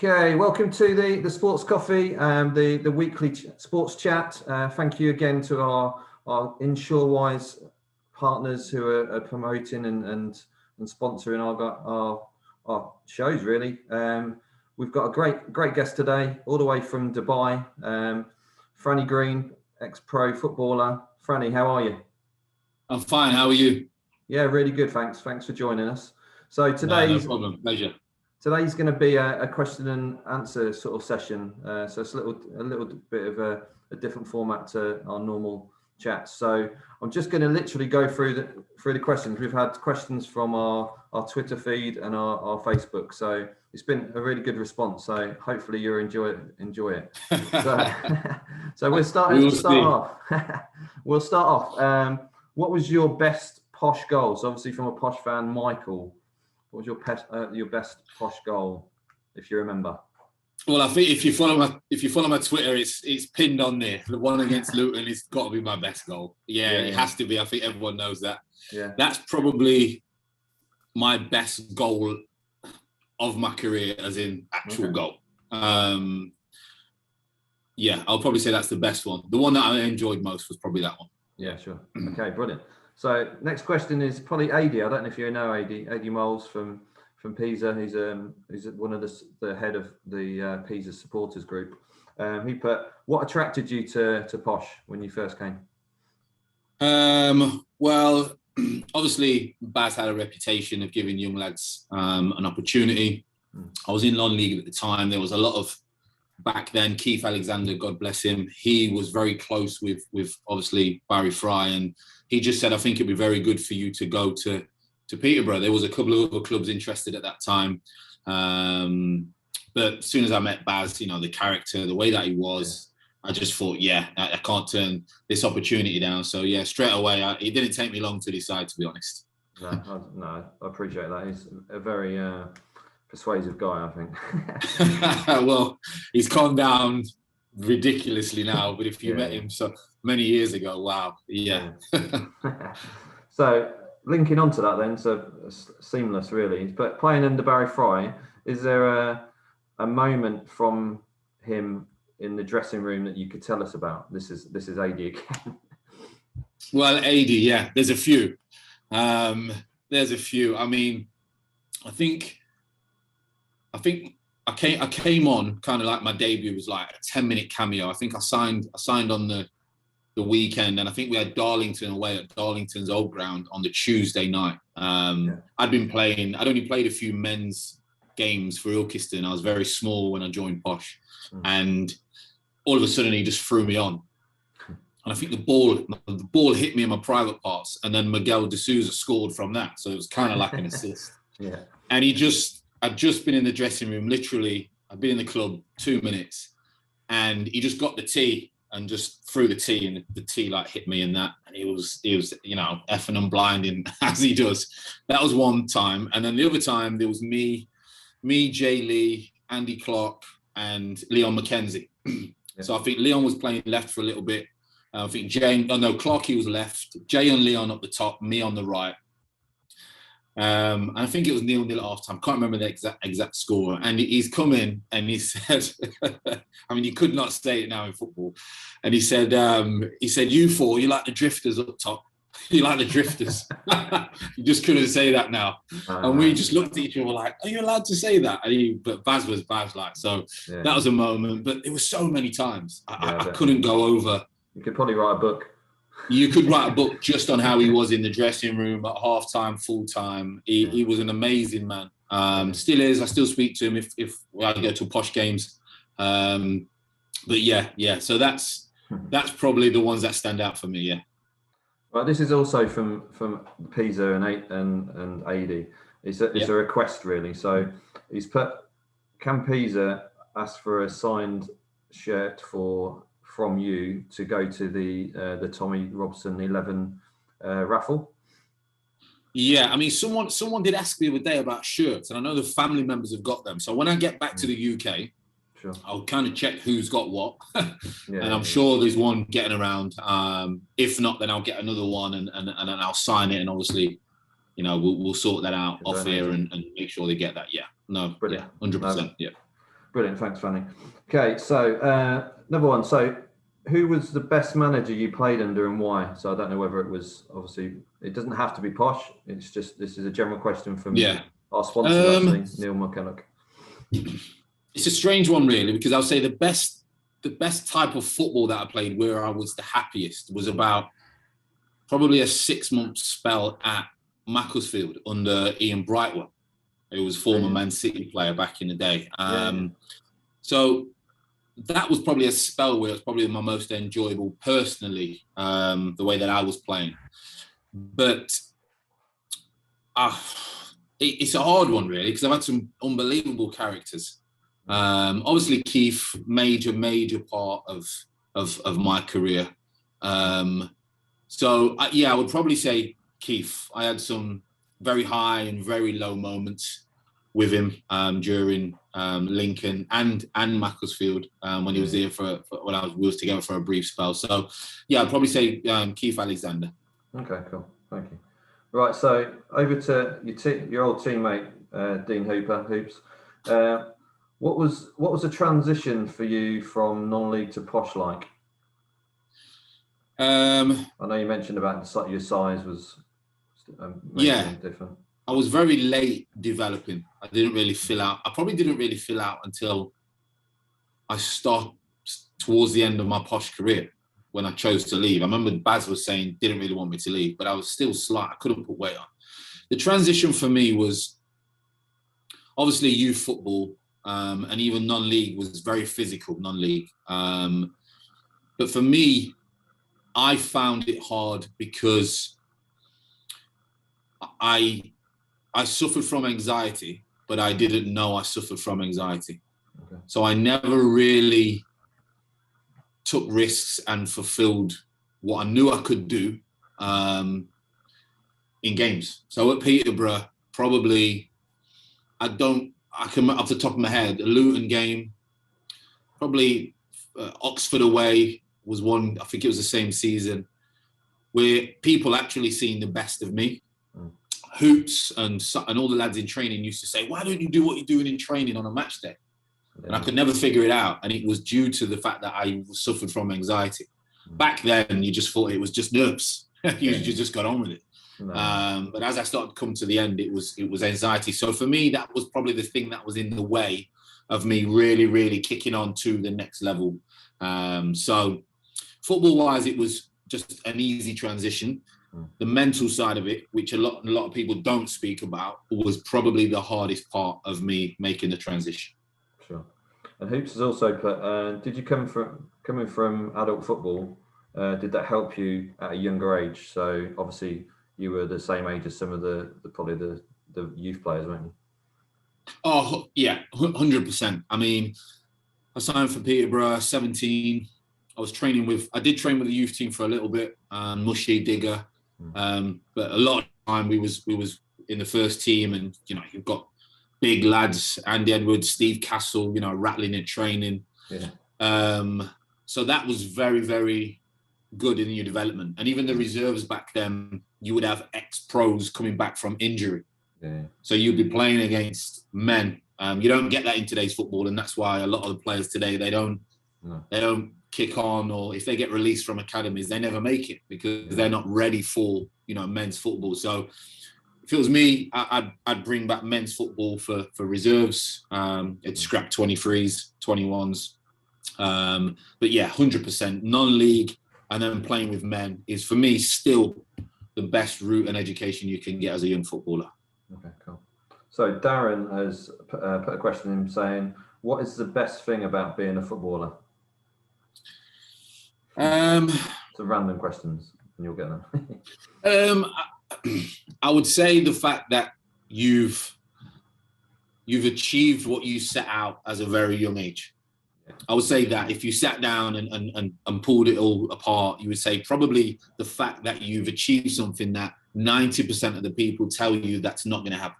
Okay, welcome to the Sports Coffee, the weekly sports chat. Thank you again to our Insurewise partners who are promoting and sponsoring our shows. Really, we've got a great guest today, all the way from Dubai. Franny Green, ex-pro footballer. Franny, how are you? I'm fine. How are you? Yeah, really good. Thanks for joining us. So today's no problem. Pleasure. Today's going to be a question and answer sort of session. So it's a little bit of a different format to our normal chats. So I'm just going to literally go through the questions. We've had questions from our Twitter feed and our Facebook. So it's been a really good response. So hopefully you'll enjoy it. So we'll start off. We'll start off. What was your best posh goal? So obviously from a posh fan, Michael. What was your best posh goal, if you remember? Well, I think if you follow my Twitter, it's pinned on there. The one against Luton has got to be my best goal. Yeah, it has to be. I think everyone knows that. Yeah, that's probably my best goal of my career, as in actual goal. Yeah, I'll probably say that's the best one. The one that I enjoyed most was probably that one. Yeah, sure. Okay, brilliant. So next question is probably Adi. I don't know if you know Adi Moles from Pisa. He's one of the head of the Pisa supporters group. He put, what attracted you to Posh when you first came? Well, obviously Baz had a reputation of giving young lads an opportunity. I was in non-league at the time. There was a lot of, back then, Keith Alexander, God bless him, he was very close with obviously Barry Fry, and he just said, I think it'd be very good for you to go to Peterborough. There was a couple of other clubs interested at that time. But as soon as I met Baz, the character, the way that he was, I just thought, I can't turn this opportunity down. So straight away, it didn't take me long to decide, to be honest. No, I appreciate that. He's a very persuasive guy, I think. Well, he's calmed down ridiculously now, but if you met him so many years ago, wow, So linking on to that then, so seamless really, but playing under Barry Fry, is there a moment from him in the dressing room that you could tell us about? This is AD again. Well, AD, there's a few. I mean, I think I came on kind of like my debut was like a 10-minute cameo. I think I signed on the weekend, and I think we had Darlington away at Darlington's old ground on the Tuesday night. I'd only played a few men's games for Ilkeston. I was very small when I joined Posh, and all of a sudden he just threw me on. And I think the ball hit me in my private parts, and then Miguel de Souza scored from that. So it was kind of like an assist. And I'd just been in the dressing room, literally, I'd been in the club 2 minutes, and he just got the tee and just threw the tee, and the tee like hit me in that. And he was effing and blinding as he does. That was one time. And then the other time there was me, Jay Lee, Andy Clark, and Leon McKenzie. So I think Leon was playing left for a little bit. I think Clarkey was left, Jay and Leon up the top, me on the right. And I think it was 0-0 at half time. Can't remember the exact score. And he's come in and he said, I mean, you could not say it now in football. And he said, you four, you like the drifters up top. You like the drifters. You just couldn't say that now. And we just looked at each other like, are you allowed to say that? But Baz was Baz, like, so that was a moment. But it was so many times. I couldn't go over. You could probably write a book. You could write a book just on how he was in the dressing room at half-time, full-time. He was an amazing man. Still is. I still speak to him if I go to Posh games. But so that's probably the ones that stand out for me, Well, this is also from Pisa and AD. It's a request, really. So he's put, can Pisa ask for a signed shirt from you to go to the Tommy Robson 11 raffle? Yeah, I mean, someone did ask me the other day about shirts, and I know the family members have got them. So when I get back to the UK, I'll kind of check who's got what, and I'm sure there's one getting around. If not, then I'll get another one, and I'll sign it, and obviously, we'll sort that out off here and make sure they get that. Yeah, no, brilliant, 100%. Yeah. Brilliant, thanks, Fanny. Okay, so number one. So, who was the best manager you played under and why? So I don't know whether it was, obviously it doesn't have to be Posh. It's just, this is a general question from our sponsors, actually, Neil McKennock. It's a strange one, really, because I'll say the best type of football that I played, where I was the happiest, was about probably a 6-month spell at Macclesfield under Ian Brightwell, who was former Man City player back in the day. So that was probably a spell where it was probably my most enjoyable personally, the way that I was playing. But it's a hard one, really, because I've had some unbelievable characters. Obviously, Keith, major part of my career. So I would probably say Keith. I had some very high and very low moments with him during Lincoln and Macclesfield when he was there when we was together for a brief spell. So I'd probably say Keith Alexander. Okay, cool, thank you. Right, so over to your old teammate Dean Hoops. What was the transition for you from non-league to Posh like? I know you mentioned about your size was different. I was very late developing. I probably didn't really fill out until I started towards the end of my Posh career, when I chose to leave. I remember Baz was saying didn't really want me to leave, but I was still slight. I couldn't put weight on. The transition for me was obviously youth football, and even non-league was very physical, non-league. But for me, I found it hard because I suffered from anxiety, but I didn't know I suffered from anxiety. Okay. So I never really took risks and fulfilled what I knew I could do in games. So at Peterborough, probably, I can, off the top of my head, a Luton game, probably Oxford away was one, I think it was the same season, where people actually seen the best of me. Hoops and all the lads in training used to say, why don't you do what you're doing in training on a match day? Yeah. And I could never figure it out. And it was due to the fact that I suffered from anxiety. Back then, you just thought it was just nerves. you just got on with it. No. But as I started to come to the end, it was anxiety. So for me, that was probably the thing that was in the way of me really, really kicking on to the next level. So football-wise, it was just an easy transition. The mental side of it, which a lot of people don't speak about, was probably the hardest part of me making the transition. Sure. And Hoops has also put, did you coming from adult football, did that help you at a younger age? So obviously you were the same age as some of the youth players, weren't you? Oh yeah, 100%. I mean, I signed for Peterborough 17. I did train with the youth team for a little bit, Mushy, Digger. But a lot of time we was in the first team, and you've got big lads, Andy Edwards, Steve Castle, rattling in training. Yeah. So that was very, very good in your development. And even the reserves back then, you would have ex-pros coming back from injury. Yeah. So you'd be playing against men. You don't get that in today's football, and that's why a lot of the players today they don't kick on, or if they get released from academies, they never make it because they're not ready for men's football. So if it was me, I'd bring back men's football for reserves. It'd scrap 23s, 21s. But yeah, 100% non-league and then playing with men is for me still the best route and education you can get as a young footballer. Okay, cool. So Darren has put a question in saying, what is the best thing about being a footballer? It's a random questions, and you'll get them. I would say the fact that you've achieved what you set out as a very young age. I would say that if you sat down and pulled it all apart, you would say probably the fact that you've achieved something that 90% of the people tell you that's not going to happen.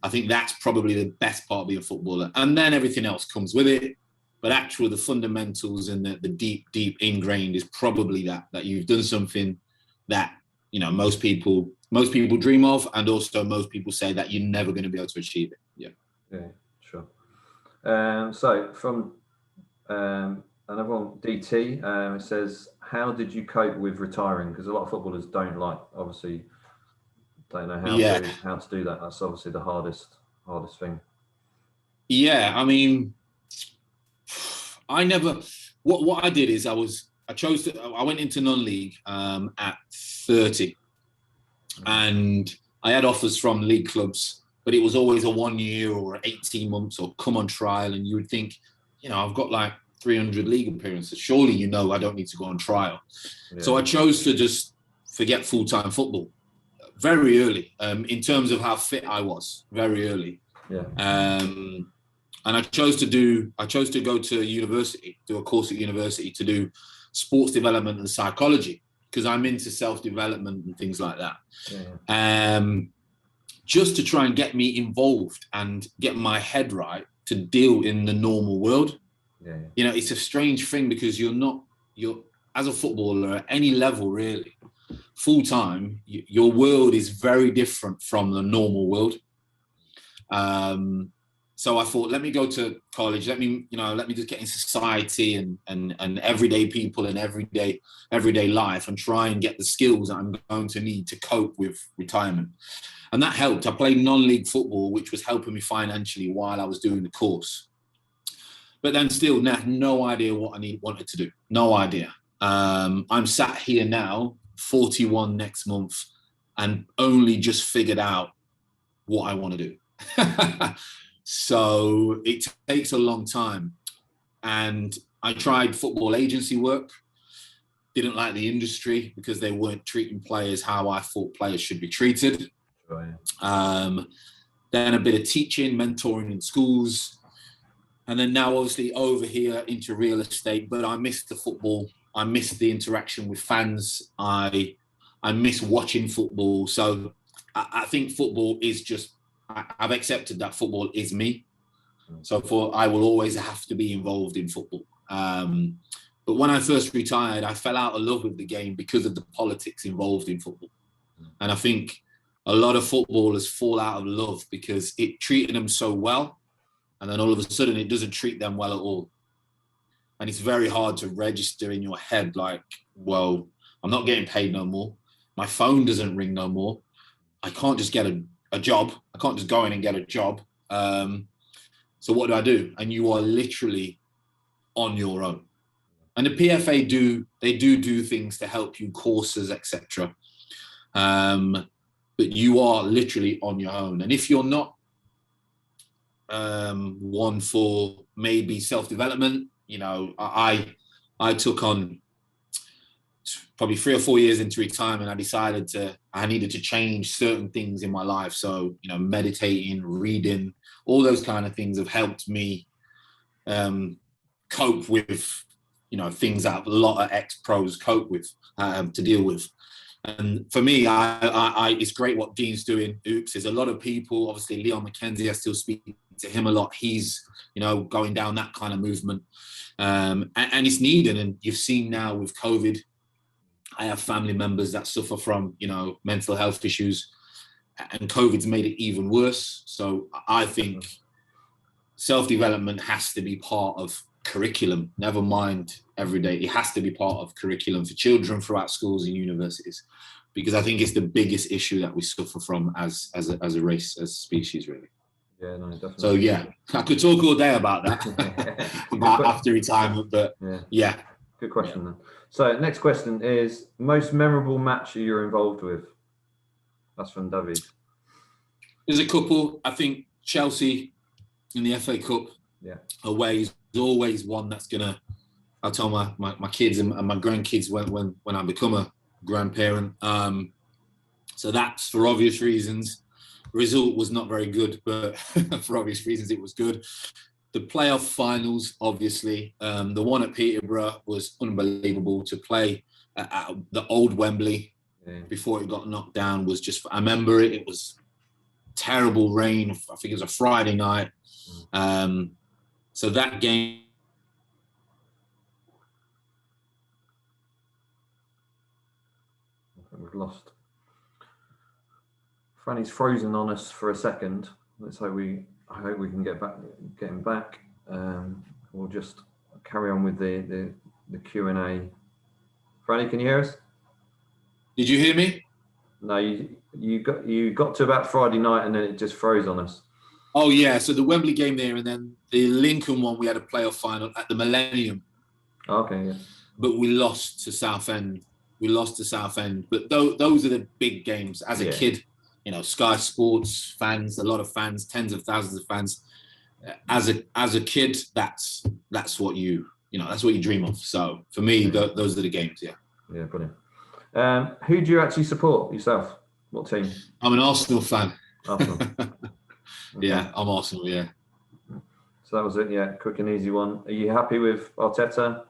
I think that's probably the best part of being a footballer. And then everything else comes with it. But the fundamentals and the deep ingrained is probably that you've done something that, most people dream of. And also most people say that you're never going to be able to achieve it. Yeah. Yeah, sure. So from another one, DT, it says, how did you cope with retiring? Because a lot of footballers don't know Yeah. how to do that. That's obviously the hardest thing. Yeah, I mean, what I did is I went into non-league at 30, and I had offers from league clubs, but it was always a 1 year or 18 months or come on trial. And you would think, I've got like 300 league appearances. Surely, I don't need to go on trial. Yeah. So I chose to just forget full-time football very early, in terms of how fit I was, very early. Yeah. And I chose to go to university, do a course at university to do sports development and psychology, because I'm into self-development and things like that. Yeah. Just to try and get me involved and get my head right to deal in the normal world. Yeah. It's a strange thing because you're as a footballer at any level really, full-time, your world is very different from the normal world. So I thought, let me go to college. Let me just get in society and everyday people and everyday life, and try and get the skills that I'm going to need to cope with retirement. And that helped. I played non-league football, which was helping me financially while I was doing the course. But then still, no idea what I wanted to do. No idea. I'm sat here now, 41 next month, and only just figured out what I want to do. So it takes a long time. And I tried football agency work, didn't like the industry because they weren't treating players how I thought players should be treated. Right. Then a bit of teaching, mentoring in schools. And then now obviously over here into real estate, but I miss the football. I miss the interaction with fans. I miss watching football. So I think football is just, I've accepted that football is me. So I will always have to be involved in football. But when I first retired, I fell out of love with the game because of the politics involved in football. And I think a lot of footballers fall out of love because it treated them so well. And then all of a sudden it doesn't treat them well at all. And it's very hard to register in your head, like, well, I'm not getting paid no more. My phone doesn't ring no more. I can't just get a job. I can't just go in and get a job. So what do? And you are literally on your own. And the PFA do things to help you, courses, etc. But you are literally on your own. And if you're not one for maybe self-development, I took on probably 3 or 4 years into retirement. I decided I needed to change certain things in my life. So, meditating, reading, all those kind of things have helped me cope with, things that a lot of ex-pros cope with, to deal with. And for me, it's great what Dean's doing. Oops, there's a lot of people, obviously Leon McKenzie, I still speak to him a lot. He's, going down that kind of movement. And it's needed. And you've seen now with COVID, I have family members that suffer from, mental health issues, and COVID's made it even worse. So I think self-development has to be part of curriculum, never mind every day. It has to be part of curriculum for children throughout schools and universities, because I think it's the biggest issue that we suffer from as a race, as a species, really. Yeah, no, definitely. So yeah, I could talk all day about that, about after retirement, but yeah. Good question then. So next question is, most memorable match you're involved with? That's from David. There's a couple. I think Chelsea in the FA Cup away is always one that's gonna. I'll tell my kids and my grandkids when I become a grandparent. So that's for obvious reasons. Result was not very good, but for obvious reasons it was good. The playoff finals, obviously, the one at Peterborough was unbelievable. To play at the old Wembley before it got knocked down was just, I remember it was terrible rain. I think it was a Friday night. So that game. I think we've lost. Franny's frozen on us for a second. I hope we can get him back. we'll just carry on with the Q&A. Franny, can you hear us? Did you hear me? No, you got to about Friday night and then it just froze on us. Oh yeah, so the Wembley game there, and then the Lincoln one, we had a playoff final at the Millennium. Okay, yeah. But we lost to Southend. But those are the big games. As a kid, Sky Sports fans, a lot of fans, tens of thousands of fans. As a kid, that's what that's what you dream of. So for me, those are the games. Yeah. Yeah, brilliant. Who do you actually support yourself? What team? I'm an Arsenal fan. Arsenal. Okay. Yeah, I'm Arsenal. Yeah. So that was it. Yeah, quick and easy one. Are you happy with Arteta?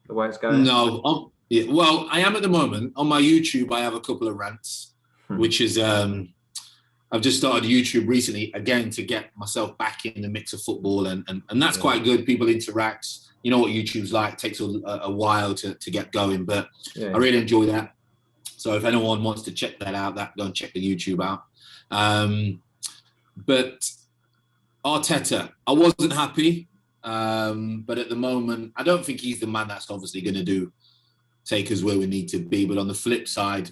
The way it's going? No. Well, I am at the moment. On my YouTube, I have a couple of rants, which is I've just started YouTube recently again to get myself back in the mix of football, and that's quite good. People interact. You know what YouTube's like. It takes a while to get going, but I really enjoy that. So if anyone wants to check that out, go and check the YouTube out. But Arteta, I wasn't happy, but at the moment, I don't think he's the man that's obviously going to take us where we need to be. But on the flip side,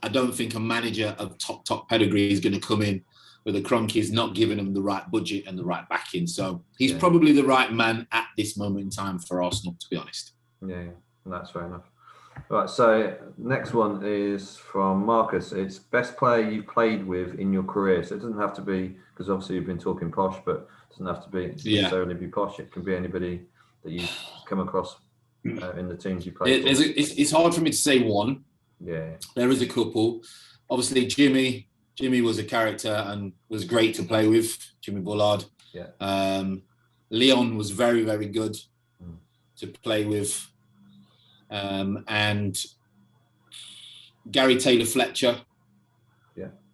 I don't think a manager of top pedigree is going to come in with the Cronkies not giving him the right budget and the right backing. So he's probably the right man at this moment in time for Arsenal, to be honest. Yeah, that's fair enough. Right, so next one is from Marcus. It's best player you've played with in your career. So it doesn't have to be, because obviously you've been talking posh, but it doesn't have to be necessarily be posh. It can be anybody that you've come across in the teams you played. It's hard for me to say one. Yeah. There is a couple. Obviously, Jimmy was a character and was great to play with. Jimmy Bullard. Yeah. Leon was very, very good to play with. And Gary Taylor-Fletcher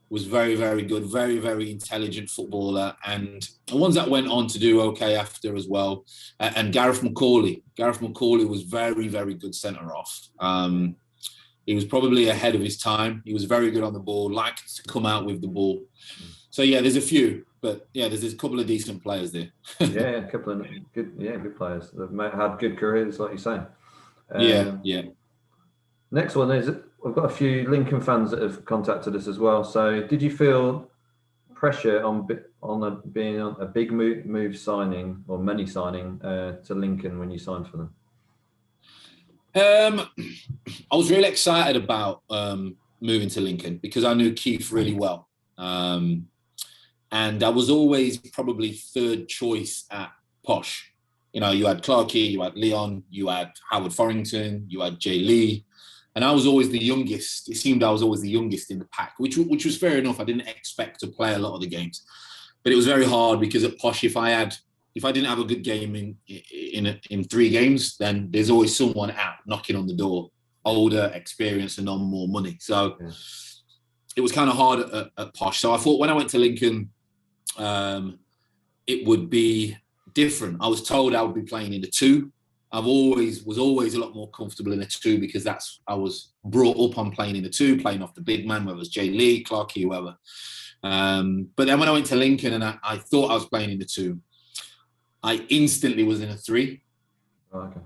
was very, very good, very, very intelligent footballer, and the ones that went on to do okay after as well. And Gareth McCauley. Gareth McCauley was very, very good centre-off. He was probably ahead of his time. He was very good on the ball, liked to come out with the ball. So, there's a few, but, there's a couple of decent players there. A couple of good players. They've had good careers, like you're saying. Next one is, we've got a few Lincoln fans that have contacted us as well. So, did you feel pressure on being on a big move signing or money signing to Lincoln when you signed for them? I was really excited about moving to Lincoln because I knew Keith really well, and I was always probably third choice at Posh. You had Clarkey, you had Leon, you had Howard Forrington, you had Jay Lee, and I was always the youngest. It seemed I was always the youngest in the pack, which was fair enough. I didn't expect to play a lot of the games, but it was very hard because at Posh, if I didn't have a good game in 3 games, then there's always someone out knocking on the door, older, experienced, and on more money. So it was kind of hard at Posh. So I thought when I went to Lincoln, it would be different. I was told I would be playing in the 2. I was always a lot more comfortable in the 2 because I was brought up on playing in the 2, playing off the big man, whether it was Jay Lee, Clarkey, whoever. But then when I went to Lincoln and I thought I was playing in the 2, I instantly was in a 3. Okay.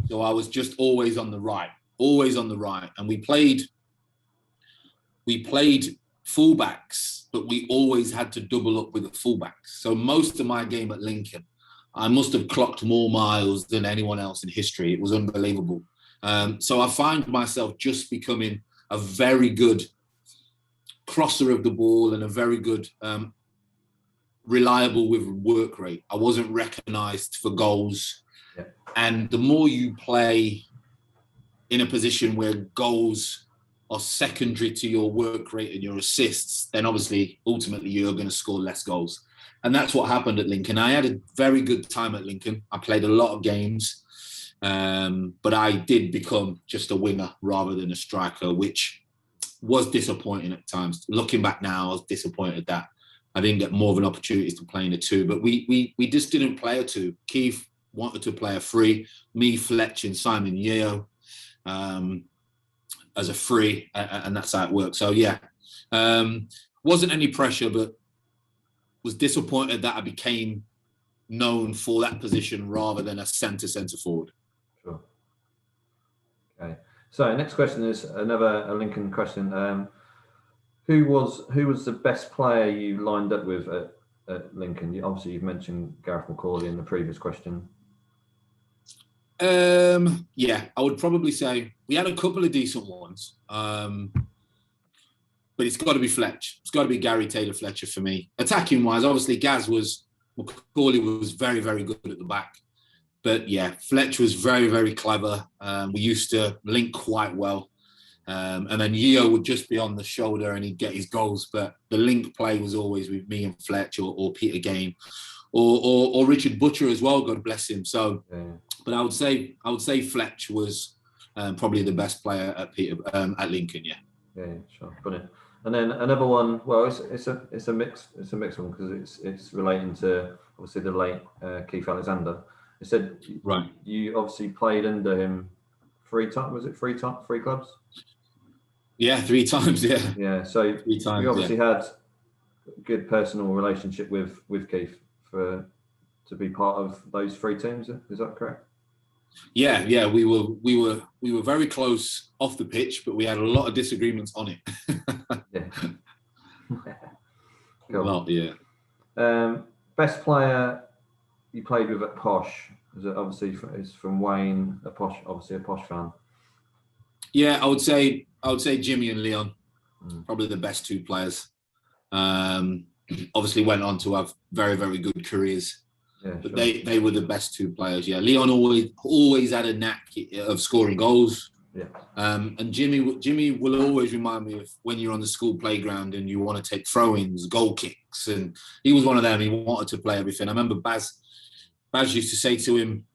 So I was just always on the right. And we played fullbacks, but we always had to double up with the fullbacks. So most of my game at Lincoln, I must have clocked more miles than anyone else in history. It was unbelievable. So I find myself just becoming a very good crosser of the ball and a very good reliable with work rate. I wasn't recognised for goals. Yeah. And the more you play in a position where goals are secondary to your work rate and your assists, then obviously, ultimately, you're going to score less goals. And that's what happened at Lincoln. I had a very good time at Lincoln. I played a lot of games, but I did become just a winger rather than a striker, which was disappointing at times. Looking back now, I was disappointed that I didn't get more of an opportunity to play in a 2, but we just didn't play a 2. Keith wanted to play a 3. Me, Fletch, and Simon Yeo as a 3, and that's how it worked. So wasn't any pressure, but was disappointed that I became known for that position rather than a centre forward. Sure. Okay. So next question is another Lincoln question. Who was the best player you lined up with at Lincoln? Obviously, you've mentioned Gareth McCauley in the previous question. Yeah, I would probably say we had a couple of decent ones. But it's got to be Fletch. It's got to be Gary Taylor-Fletcher for me. Attacking wise, obviously McCauley was very, very good at the back. But yeah, Fletch was very, very clever. We used to link quite well. And then Yeo would just be on the shoulder and he'd get his goals. But the link play was always with me and Fletch or Peter Game or Richard Butcher as well, God bless him. So, but I would say Fletch was probably the best player at Lincoln, yeah. Yeah, sure. Brilliant. And then another one. Well, it's a mixed one because it's relating to obviously the late Keith Alexander. It said right. You obviously played under him 3 times. Was it 3 clubs? Yeah, 3 times. Yeah. Yeah. So 3 times. You obviously had a good personal relationship with Keith to be part of those 3 teams. Is that correct? Yeah, we were very close off the pitch, but we had a lot of disagreements on it. Yeah. Cool. A lot, yeah. Best player you played with at Posh is from Wayne, obviously a Posh fan. Yeah, I would say Jimmy and Leon, probably the best 2 players. Obviously went on to have very, very good careers. Yeah, but sure. They were the best 2 players. Yeah, Leon always had a knack of scoring goals. Yeah. And Jimmy will always remind me of when you're on the school playground and you want to take throw-ins, goal kicks, and he was one of them. He wanted to play everything. I remember Baz used to say to him,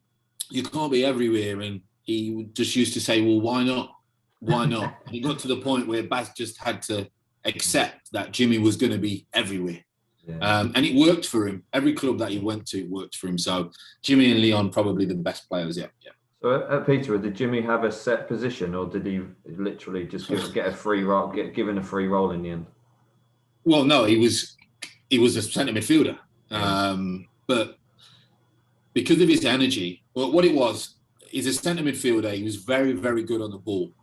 "You can't be everywhere," and he just used to say, "Well, why not? Why not?" And it got to the point where Baz just had to accept that Jimmy was going to be everywhere. Yeah. And it worked for him. Every club that he went to worked for him. So Jimmy and Leon probably the best players. Yeah. So at Peterborough, did Jimmy have a set position, or did he literally just get a free roll, given a free roll in the end? Well, no, he was a centre midfielder. But because of his energy, what it was, he's a centre midfielder. He was very, very good on the ball.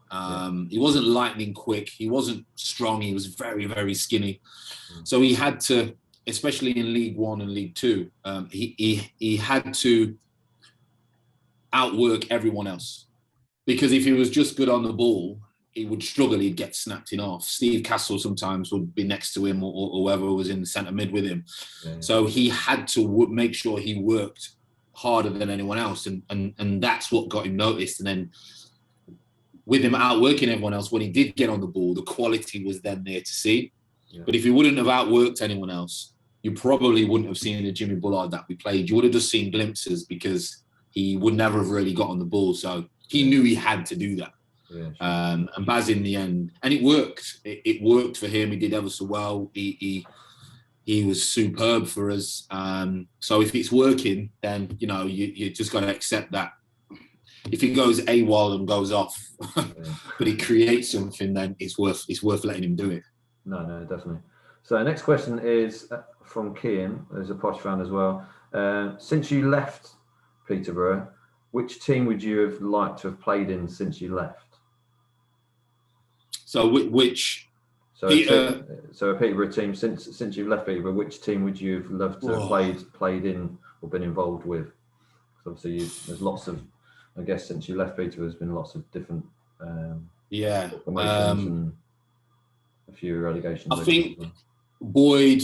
He wasn't lightning quick. He wasn't strong. He was very, very skinny. So he had to, especially in League One and League Two, he had to outwork everyone else, because if he was just good on the ball, he would struggle. He'd get snapped in half. Steve Castle sometimes would be next to him, or whoever was in the centre mid with him. Yeah. So he had to make sure he worked harder than anyone else, and that's what got him noticed. And then with him outworking everyone else, when he did get on the ball, the quality was then there to see. Yeah. But if he wouldn't have outworked anyone else, you probably wouldn't have seen the Jimmy Bullard that we played. You would have just seen glimpses, because he would never have really got on the ball. So he knew he had to do that. Yeah, sure. And Baz in the end, and it worked. It worked for him. He did ever so well. He was superb for us. So if it's working, then you just got to accept that. If he goes AWOL and goes off, but he creates something, then it's worth letting him do it. No, definitely. So next question is from Kian, who's a Posh fan as well. Since you left Peterborough, which team would you have liked to have played in since you left? So which? So a Peterborough team since you've left Peterborough, which team would you have loved to have played in or been involved with? Because obviously there's lots of, I guess since you left Peterborough, there's been lots of different promotions and a few relegations. I think Boyd,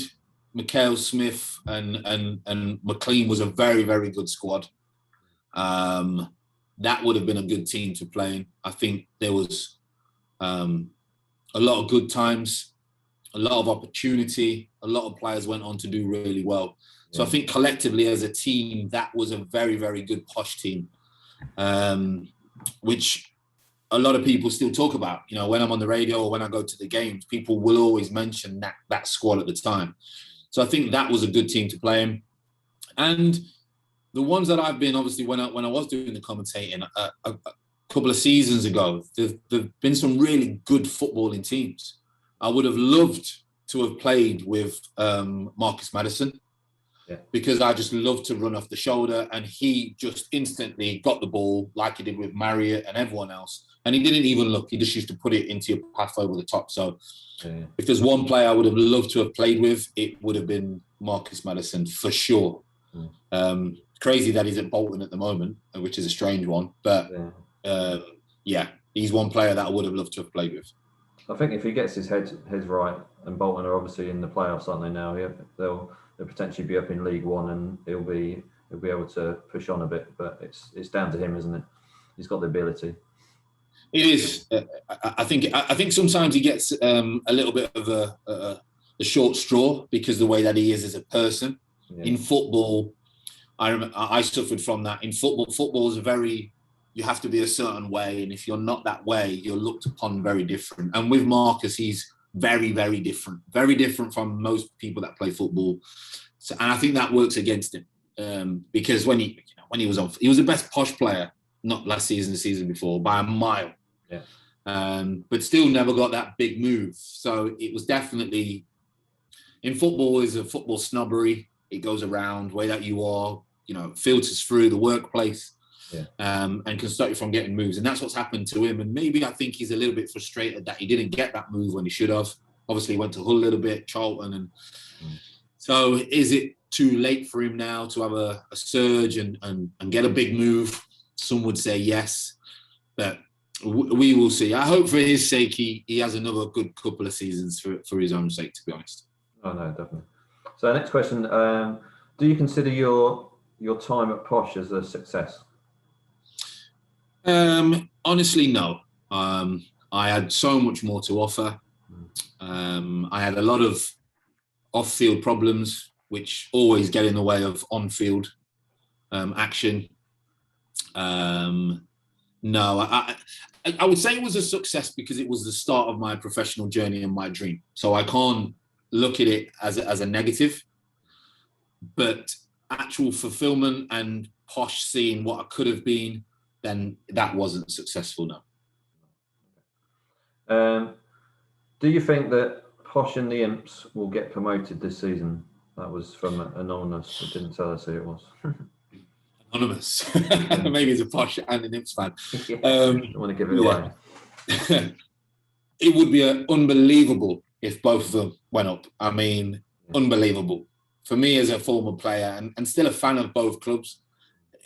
Mikhail Smith, and McLean was a very, very good squad. That would have been a good team to play in. I think there was a lot of good times, a lot of opportunity. A lot of players went on to do really well. So I think collectively as a team, that was a very, very good Posh team, which a lot of people still talk about. When I'm on the radio or when I go to the games, people will always mention that squad at the time. So I think that was a good team to play in. And the ones that I've been, obviously, when I was doing the commentating a couple of seasons ago, there've been some really good footballing teams. I would have loved to have played with Marcus Maddison. because I just love to run off the shoulder, and he just instantly got the ball like he did with Marriott and everyone else. And he didn't even look. He just used to put it into your path over the top. So if there's one player I would have loved to have played with, it would have been Marcus Maddison for sure. Crazy that he's at Bolton at the moment, which is a strange one. But he's one player that I would have loved to have played with. I think if he gets his head right, and Bolton are obviously in the playoffs, aren't they now? They'll potentially be up in League One, and he'll be able to push on a bit. But it's down to him, isn't it? He's got the ability. It is. I think sometimes he gets a little bit of a short straw because the way that he is as a person. In football, I suffered from that. In football is you have to be a certain way, and if you're not that way, you're looked upon very different. And with Marcus, he's very, very different from most people that play football. So, and I think that works against him because when he was on, he was the best posh player, not last season, the season before, by a mile. But still never got that big move. So it was definitely, in football, is a football snobbery. It goes around, way that you are, filters through the workplace and can stop you from getting moves. And that's what's happened to him. And maybe I think he's a little bit frustrated that he didn't get that move when he should have. Obviously, he went to Hull a little bit, Charlton. And so is it too late for him now to have a surge and get a big move? Some would say yes. But we will see. I hope for his sake he has another good couple of seasons for his own sake, to be honest. Oh, no, definitely. So next question, do you consider your time at Posh as a success? Honestly, no. I had so much more to offer. I had a lot of off-field problems, which always get in the way of on-field action. No, I would say it was a success because it was the start of my professional journey and my dream. So I can't look at it as a negative. But actual fulfillment and Posh seeing what I could have been, then that wasn't successful, no. Do you think that Posh and the Imps will get promoted this season? That was from Anonymous. It didn't tell us who it was. Anonymous. Maybe he's a Posh and an Imps fan. I want to give it away. It would be unbelievable if both of them went up. I mean, unbelievable. For me as a former player and still a fan of both clubs,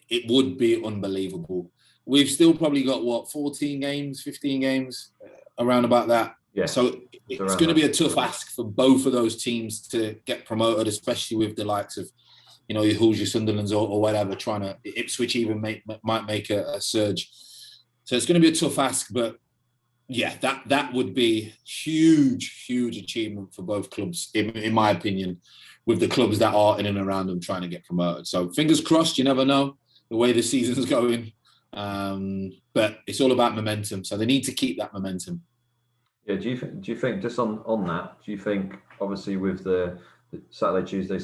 it would be unbelievable. We've still probably got, 14 games, 15 games, around about that. Yeah. So it's going to be a tough ask for both of those teams to get promoted, especially with the likes of, your Hulls, your Sunderlands or whatever, trying to, Ipswich even might make a surge. So it's going to be a tough ask, but yeah, that would be huge achievement for both clubs, in my opinion, with the clubs that are in and around them trying to get promoted. So fingers crossed, you never know the way the season's going. But it's all about momentum. So they need to keep that momentum. Yeah, do you think just on that, do you think obviously with the Saturday, Tuesday,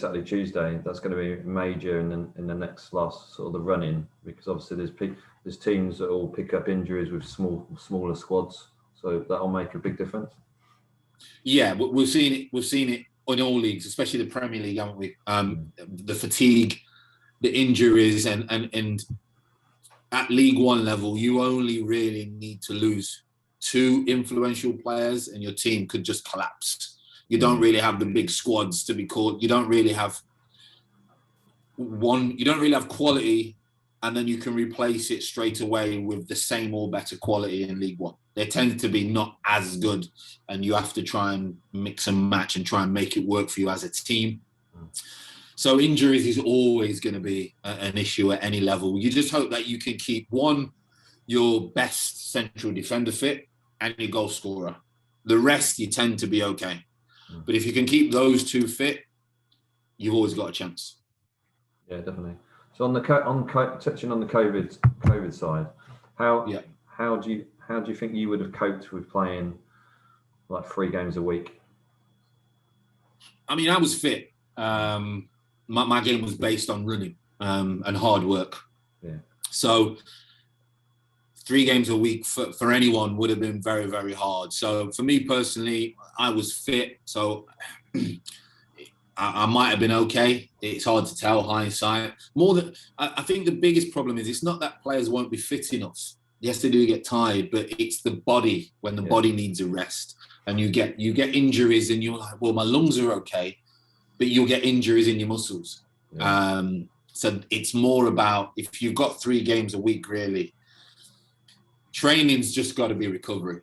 that's going to be major in the next last sort of the run-in, because obviously there's teams that will pick up injuries with smaller squads, so that'll make a big difference. Yeah, we've seen it in all leagues, especially the Premier League, haven't we? The fatigue, the injuries, and at League One level, you only really need to lose 2 influential players, and your team could just collapse. You don't really have the big squads to be called. You don't really have quality, and then you can replace it straight away with the same or better quality in League One. They tend to be not as good, and you have to try and mix and match and try and make it work for you as a team. So injuries is always going to be an issue at any level. You just hope that you can keep your best central defender fit and your goal scorer. The rest, you tend to be okay. But if you can keep those 2 fit, you've always got a chance. Yeah, definitely. So touching on the COVID side, how do you think you would have coped with playing like 3 games a week? I mean, I was fit. My game was based on running and hard work. Yeah. So 3 games a week for anyone would have been very, very hard. So for me personally, I was fit. So I might have been okay. It's hard to tell, hindsight. I think the biggest problem is it's not that players won't be fit enough. Yes, they do get tired, but it's the body when the body needs a rest, and you get injuries, and you're like, well, my lungs are okay, but you'll get injuries in your muscles. Yeah. So it's more about if you've got 3 games a week, really, training's just got to be recovery.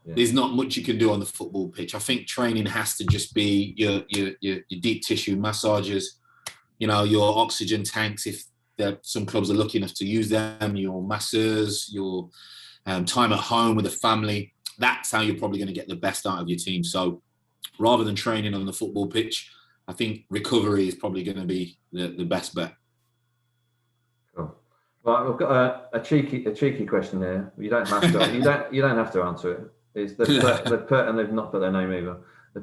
Yeah. There's not much you can do on the football pitch. I think training has to just be your deep tissue massages, your oxygen tanks, if some clubs are lucky enough to use them, your masseurs, your time at home with the family. That's how you're probably going to get the best out of your team. So rather than training on the football pitch, I think recovery is probably going to be the best bet. Cool. Well, we've got a cheeky question here. You don't have to. you don't have to answer it. They've put, and they've not put their name either.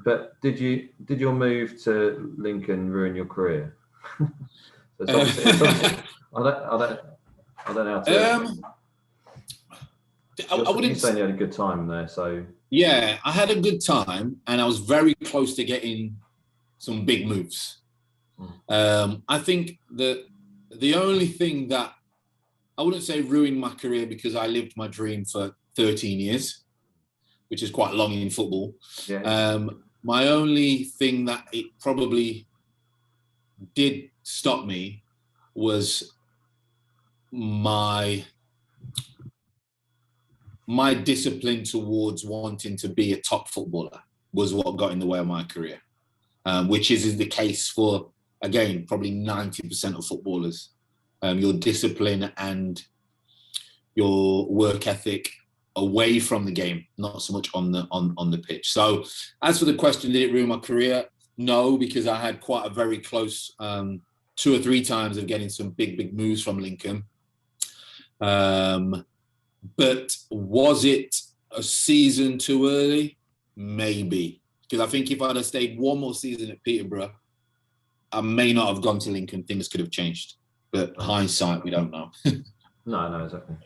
But did your move to Lincoln ruin your career? I don't know how to. I wouldn't say you had a good time there. So yeah, I had a good time, and I was very close to getting some big moves. I think that the only thing that I wouldn't say ruined my career, because I lived my dream for 13 years. Which is quite long in football. Yeah. My only thing that it probably did stop me was my discipline towards wanting to be a top footballer was what got in the way of my career, which is the case for, again, probably 90% of footballers. Your discipline and your work ethic away from the game, not so much on the pitch. So as for the question, did it ruin my career? No, because I had quite a very close 2 or 3 times of getting some big moves from Lincoln. But was it a season too early? Maybe. Because I think if I'd have stayed one more season at Peterborough, I may not have gone to Lincoln. Things could have changed. But hindsight, we don't know. No, exactly.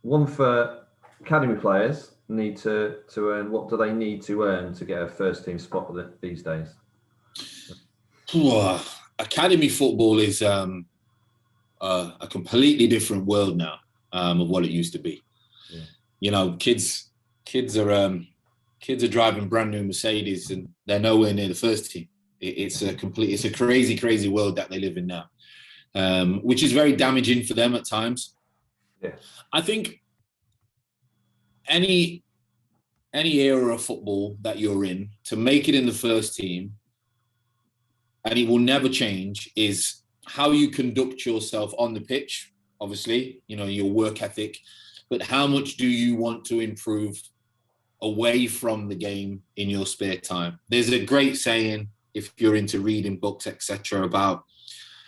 One for academy players need to earn. What do they need to earn to get a first team spot these days? Academy football is a completely different world now of what it used to be. Yeah. Kids are driving brand new Mercedes, and they're nowhere near the first team. It's a crazy world that they live in now, which is very damaging for them at times. Yeah. I think any era of football that you're in, to make it in the first team, and it will never change, is how you conduct yourself on the pitch, obviously, your work ethic, but how much do you want to improve away from the game in your spare time? There's a great saying, if you're into reading books, etc., about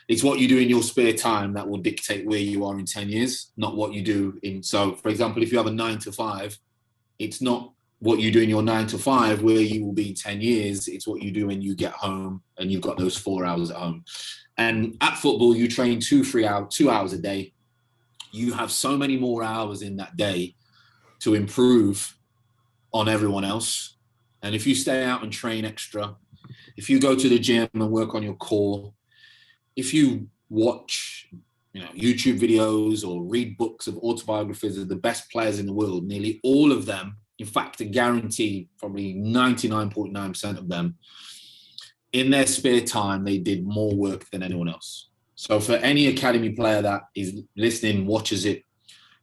it's what you do in your spare time that will dictate where you are in 10 years, not what you do in. So, for example, if you have a 9 to 5, it's not what you do in your 9 to 5 where you will be in 10 years. It's what you do when you get home and you've got those 4 hours at home. And at football, you train 2 hours a day. You have so many more hours in that day to improve on everyone else. And if you stay out and train extra, if you go to the gym and work on your core, if you watch, YouTube videos or read books of autobiographies of the best players in the world, nearly all of them, in fact, I guarantee probably 99.9% of them, in their spare time, they did more work than anyone else. So for any academy player that is listening, watches it,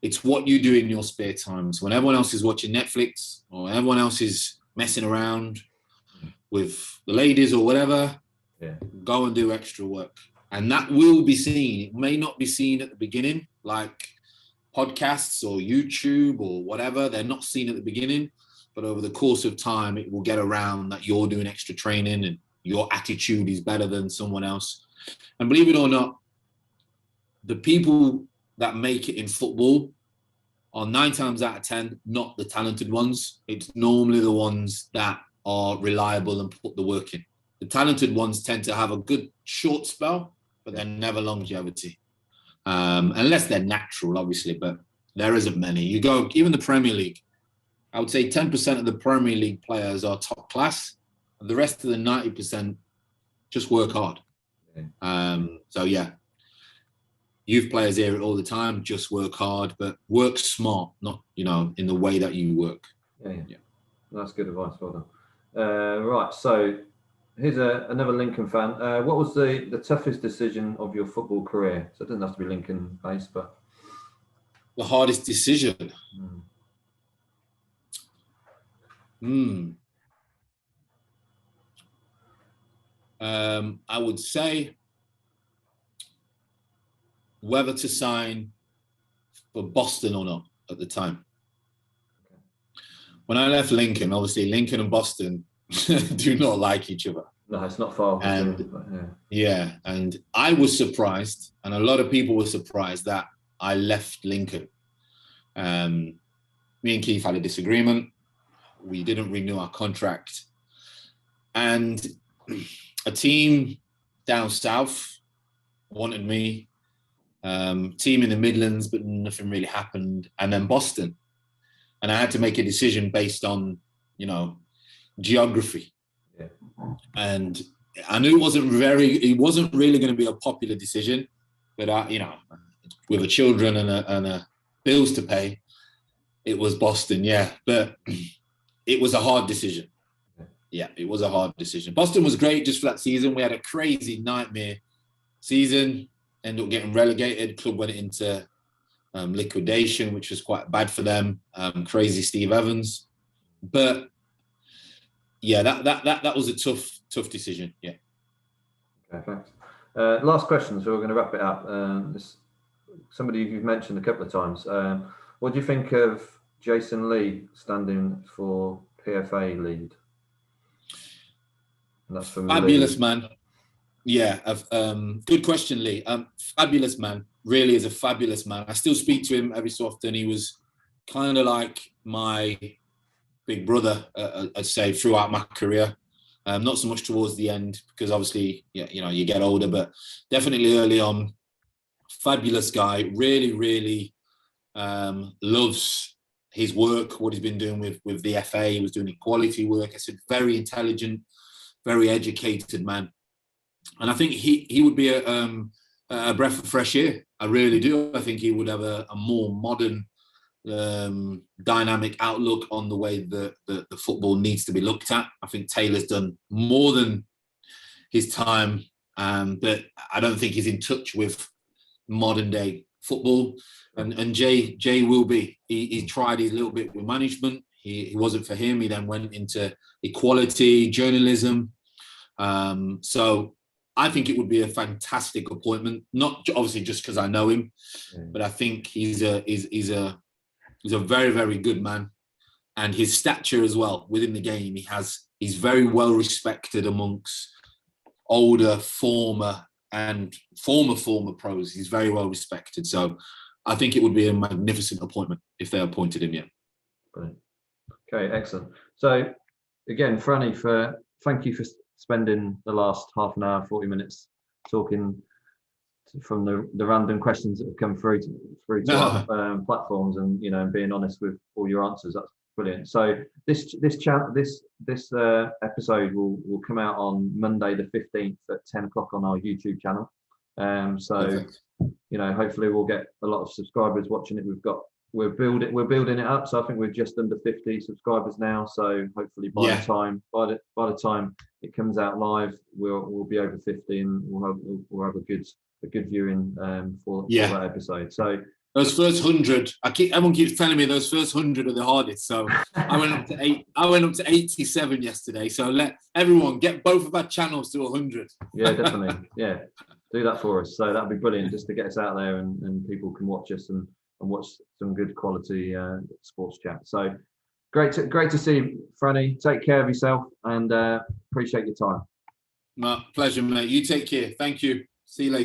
it's what you do in your spare time. So when everyone else is watching Netflix or everyone else is messing around with the ladies or whatever, go and do extra work. And that will be seen. It may not be seen at the beginning, like podcasts or YouTube or whatever. They're not seen at the beginning, but over the course of time, it will get around that you're doing extra training and your attitude is better than someone else. And believe it or not, the people that make it in football are 9 times out of 10 not the talented ones. It's normally the ones that are reliable and put the work in. The talented ones tend to have a good short spell, but they're never longevity. Unless they're natural, obviously, but there isn't many. You go, even the Premier League, I would say 10% of the Premier League players are top class. And the rest of the 90% just work hard. So yeah, youth players hear it all the time. Just work hard, but work smart, not in the way that you work. Yeah. That's good advice. Well done. Right, so here's another Lincoln fan. What was the toughest decision of your football career? So it doesn't have to be Lincoln based, but the hardest decision. I would say whether to sign for Boston or not at the time. When I left Lincoln, obviously Lincoln and Boston do not like each other. No, it's not far. And I was surprised, and a lot of people were surprised that I left Lincoln. Me and Keith had a disagreement. We didn't renew our contract. And a team down south wanted me, team in the Midlands, but nothing really happened. And then Boston. And I had to make a decision based on, geography. Yeah. And I knew it wasn't really going to be a popular decision, but with a children and a bills to pay, it was Boston. Yeah. But it was a hard decision. Yeah, it was a hard decision. Boston was great just for that season. We had a crazy nightmare season, ended up getting relegated. Club went into liquidation, which was quite bad for them. Crazy Steve Evans. But yeah, that was a tough decision. Yeah. Okay, thanks. Last question, so we're going to wrap it up. Somebody you've mentioned a couple of times. What do you think of Jason Lee standing for PFA lead? And that's from fabulous Lee. Man. Yeah, good question, Lee. Fabulous man, really is a fabulous man. I still speak to him every so often. He was kind of like my big brother, I'd say, throughout my career. Not so much towards the end, because obviously, you get older, but definitely early on. Fabulous guy, really, really loves his work, what he's been doing with the FA. He was doing equality work. I said, very intelligent, very educated man. And I think he would be a breath of fresh air. I really do. I think he would have a more modern, dynamic outlook on the way that the football needs to be looked at. I think Taylor's done more than his time, but I don't think he's in touch with modern day football. And Jay will be. He tried his little bit with management. He wasn't for him. He then went into equality, journalism. So I think it would be a fantastic appointment. Not obviously just because I know him, but I think he's a very, very good man, and his stature as well within the game. He's very well respected amongst older, former pros. He's very well respected. So I think it would be a magnificent appointment if they appointed him. Yeah. Brilliant. Okay, excellent. So again, Franny, thank you for spending the last half an hour, 40 minutes talking from the random questions that have come through to our platforms, and being honest with all your answers. That's brilliant. So this episode will come out on Monday the 15th at 10 o'clock on our YouTube channel. Perfect. Hopefully we'll get a lot of subscribers watching it. We're building it up, so I think we're just under 50 subscribers now. So hopefully by the time it comes out live, we'll be over 50, and we'll have a good viewing for that episode. So those first 100, everyone keeps telling me those first 100 are the hardest. So I went up to 87 yesterday. So let everyone get both of our channels to 100. Yeah, definitely. Yeah, do that for us. So that'd be brilliant, just to get us out there and people can watch us and watch some good quality sports chat. So great to see you, Franny. Take care of yourself, and appreciate your time. My pleasure, mate. You take care. Thank you. See you later.